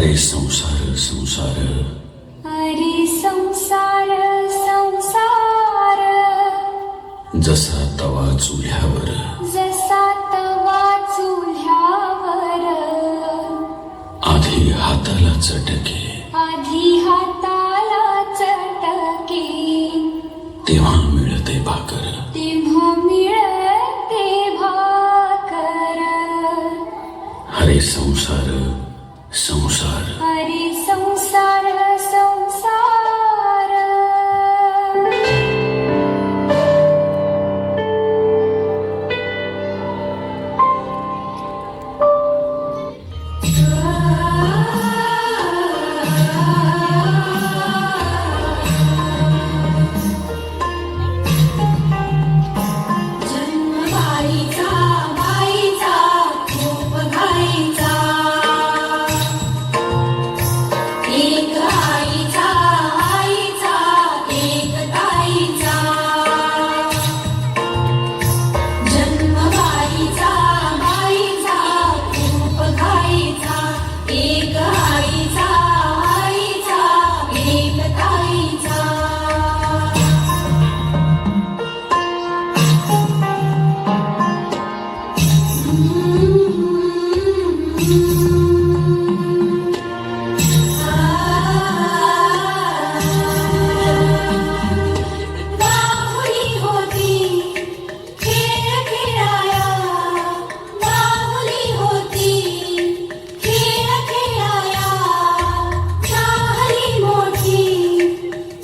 अरे संसार संसार, अरे संसार संसार, जसा तवा चुल्यावर, जसा तवा चुल्यावर, आधी हाताला चटके, आधी हाताला चटके, तेव्हा मिळते भाकर, तेव्हा मिळते भाकर. अरे संसार संसार, अरे संसार संसार. जन्मबाईचा बाईचा खूप घाईचा, एक आईचा आईचा एक ताईचा. जन्मबाईचा बाईचा खूप घाईचा, एक आईचा आईचा एक ताईचा. बाहुली होती खेळ खेळाया, बाहुली होती खेळ खेळाया. झाली मोठी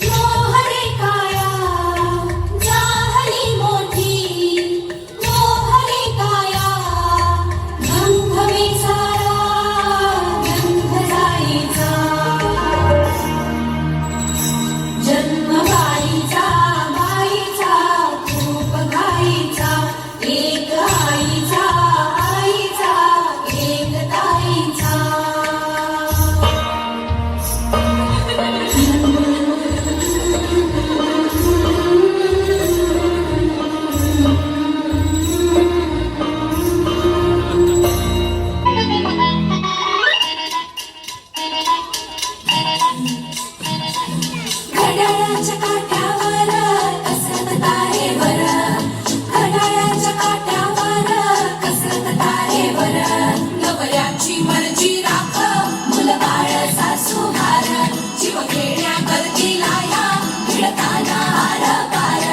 मोहरे काया, झाली मोठी मोहरे काया. गंध विसारा गंध जाईचा. जन्मबाईचा बाईचा खूप घाईचा, एक आईचा आईचा एक ताईचा. घड्याळाच्या काट्यावर कसरत तारेवर, घड्याळाच्या काट्यावर कसरत तारेवर. नवऱ्याची मर्जी राख मुलबाळ सासू हार, जीव खेळण्या करतीला या भिडताना हार पार.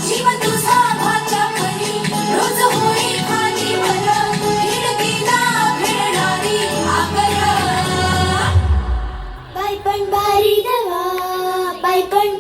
जीव तुझा भाच्या परी रोज होई खाली वर, हिडकीला भिडणारी आकर. बाई पण बारी देवा, बाई पण